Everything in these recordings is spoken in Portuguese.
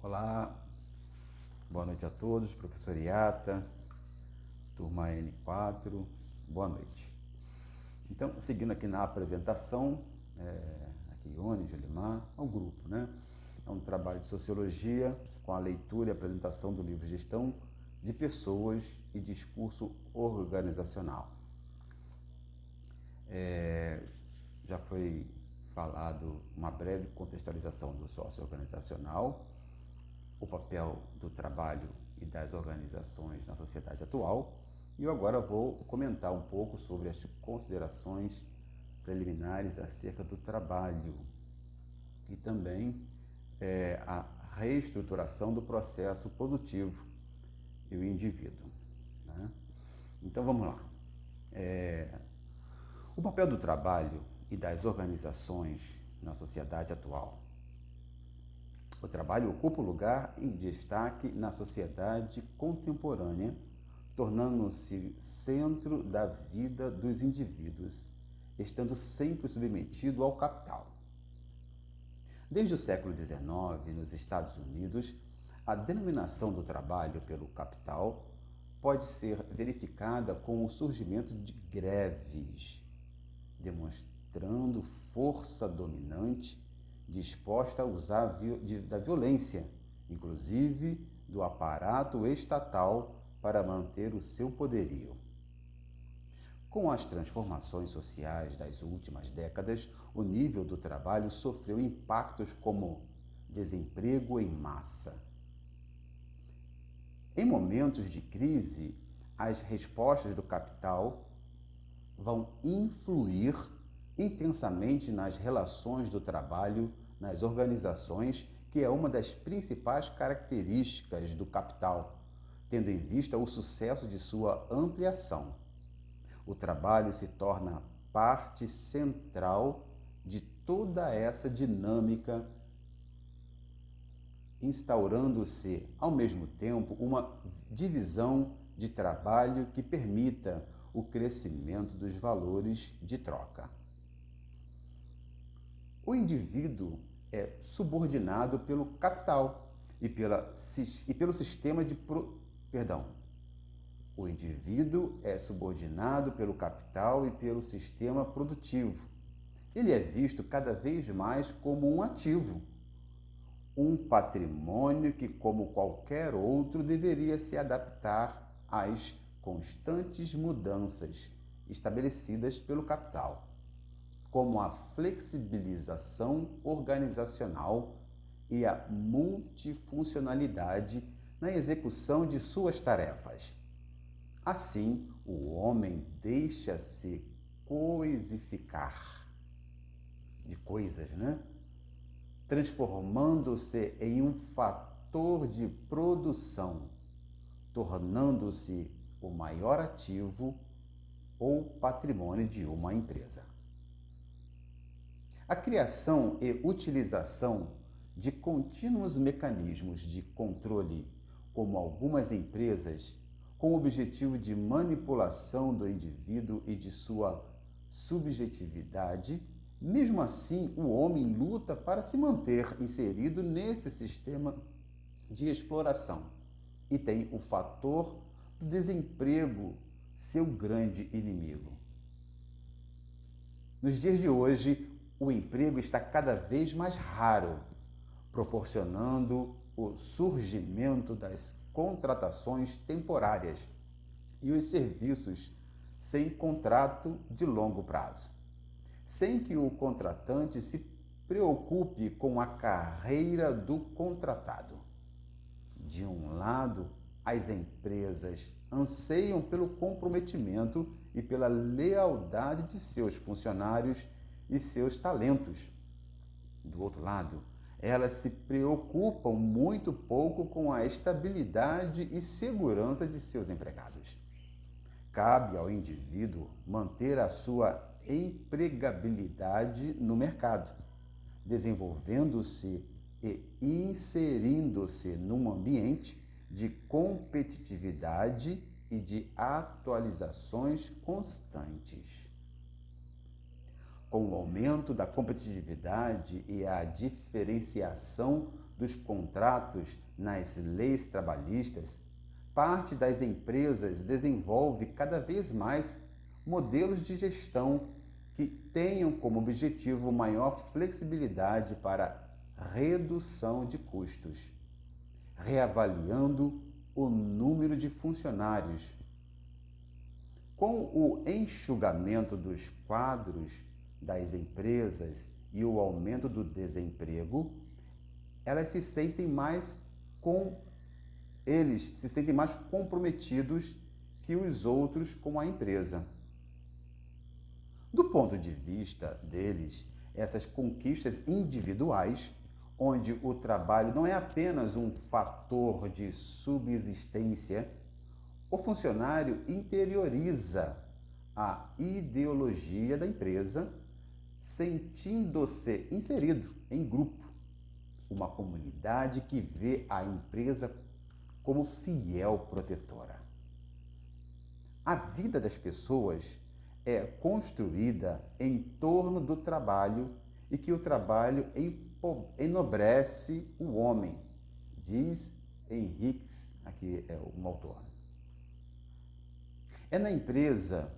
Olá, boa noite a todos, professor Iata, turma N4, boa noite. Então, seguindo aqui na apresentação, aqui Ione, Gelimar, é um grupo, né? É um trabalho de sociologia com a leitura e apresentação do livro Gestão de Pessoas e Discurso Organizacional. Já foi falado uma breve contextualização do sócio organizacional, o papel do trabalho e das organizações na sociedade atual, e eu agora vou comentar um pouco sobre as considerações preliminares acerca do trabalho e também a reestruturação do processo produtivo e o indivíduo, né? Então vamos lá. O papel do trabalho e das organizações na sociedade atual. O trabalho ocupa um lugar em destaque na sociedade contemporânea, tornando-se centro da vida dos indivíduos, estando sempre submetido ao capital. Desde o século XIX, nos Estados Unidos, a denominação do trabalho pelo capital pode ser verificada com o surgimento de greves, demonstrando força dominante disposta a usar da violência, inclusive do aparato estatal, para manter o seu poderio. Com as transformações sociais das últimas décadas, o nível do trabalho sofreu impactos como desemprego em massa. Em momentos de crise, as respostas do capital vão influir intensamente nas relações do trabalho nas organizações, que é uma das principais características do capital, tendo em vista o sucesso de sua ampliação. O trabalho se torna parte central de toda essa dinâmica, instaurando-se, ao mesmo tempo, uma divisão de trabalho que permita o crescimento dos valores de troca. O indivíduo é subordinado pelo capital e pelo sistema de O indivíduo é subordinado pelo capital e pelo sistema produtivo. Ele é visto cada vez mais como um ativo, um patrimônio que, como qualquer outro, deveria se adaptar às constantes mudanças estabelecidas pelo capital, como a flexibilização organizacional e a multifuncionalidade na execução de suas tarefas. Assim, o homem deixa-se coisificar de coisas, né? Transformando-se em um fator de produção, tornando-se o maior ativo ou patrimônio de uma empresa. A criação e utilização de contínuos mecanismos de controle, como algumas empresas, com o objetivo de manipulação do indivíduo e de sua subjetividade, mesmo assim o homem luta para se manter inserido nesse sistema de exploração e tem o fator do desemprego seu grande inimigo. Nos dias de hoje, o emprego está cada vez mais raro, proporcionando o surgimento das contratações temporárias e os serviços sem contrato de longo prazo, sem que o contratante se preocupe com a carreira do contratado. De um lado, as empresas anseiam pelo comprometimento e pela lealdade de seus funcionários e seus talentos. Do outro lado, elas se preocupam muito pouco com a estabilidade e segurança de seus empregados. Cabe ao indivíduo manter a sua empregabilidade no mercado, desenvolvendo-se e inserindo-se num ambiente de competitividade e de atualizações constantes. Com o aumento da competitividade e a diferenciação dos contratos nas leis trabalhistas, parte das empresas desenvolve cada vez mais modelos de gestão que tenham como objetivo maior flexibilidade para redução de custos, reavaliando o número de funcionários. Com o enxugamento dos quadros das empresas e o aumento do desemprego, eles se sentem mais comprometidos que os outros com a empresa. Do ponto de vista deles, essas conquistas individuais, onde o trabalho não é apenas um fator de subsistência, o funcionário interioriza a ideologia da empresa, sentindo-se inserido em grupo, uma comunidade que vê a empresa como fiel protetora. A vida das pessoas é construída em torno do trabalho e que o trabalho enobrece o homem, diz Henriques, aqui é um autor. É na empresa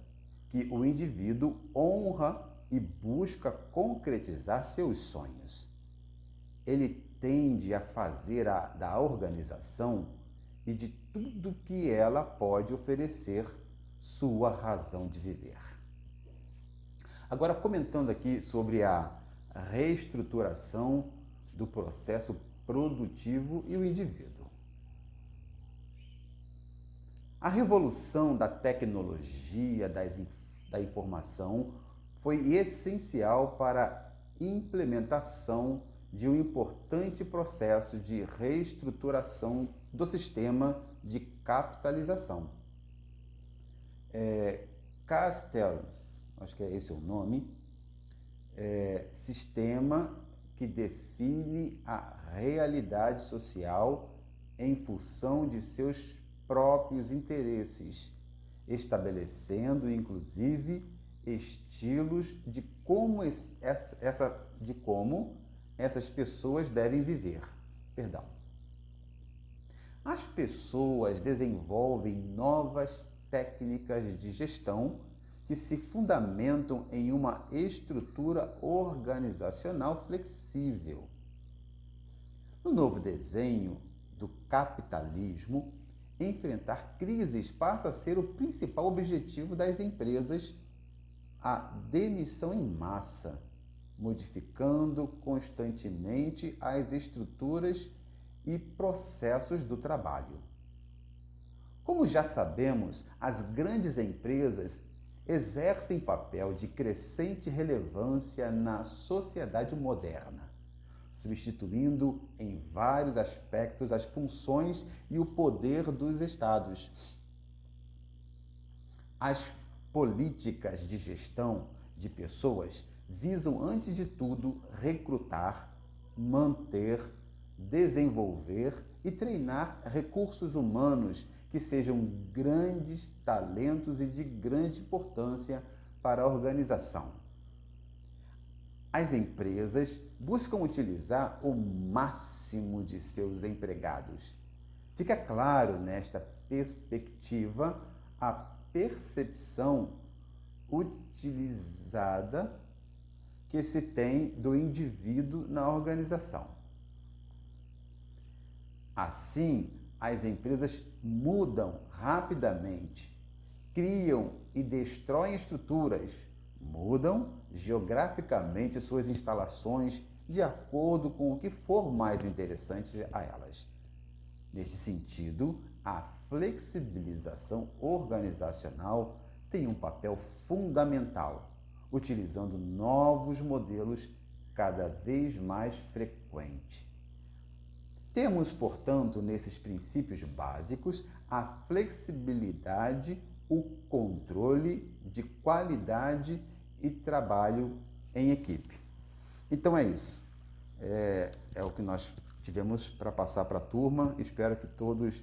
que o indivíduo honra e busca concretizar seus sonhos. Ele tende a fazer da organização e de tudo que ela pode oferecer sua razão de viver. Agora, comentando aqui sobre a reestruturação do processo produtivo e o indivíduo. A revolução da tecnologia da informação foi essencial para a implementação de um importante processo de reestruturação do sistema de capitalização. Castells, acho que é esse o nome, sistema que define a realidade social em função de seus próprios interesses, estabelecendo inclusive estilos de como essas pessoas devem viver. As pessoas desenvolvem novas técnicas de gestão que se fundamentam em uma estrutura organizacional flexível. No novo desenho do capitalismo, enfrentar crises passa a ser o principal objetivo das empresas. A demissão em massa, modificando constantemente as estruturas e processos do trabalho. Como já sabemos, as grandes empresas exercem papel de crescente relevância na sociedade moderna, substituindo em vários aspectos as funções e o poder dos estados. As políticas de gestão de pessoas visam, antes de tudo, recrutar, manter, desenvolver e treinar recursos humanos que sejam grandes talentos e de grande importância para a organização. As empresas buscam utilizar o máximo de seus empregados. Fica claro nesta perspectiva a percepção utilizada que se tem do indivíduo na organização. Assim, as empresas mudam rapidamente, criam e destroem estruturas, mudam geograficamente suas instalações de acordo com o que for mais interessante a elas. Neste sentido, a flexibilização organizacional tem um papel fundamental, utilizando novos modelos cada vez mais frequente. Temos, portanto, nesses princípios básicos, a flexibilidade, o controle de qualidade e trabalho em equipe. Então é isso. É o que nós tivemos para passar para a turma. Espero que todos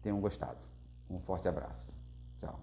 tenham gostado. Um forte abraço. Tchau.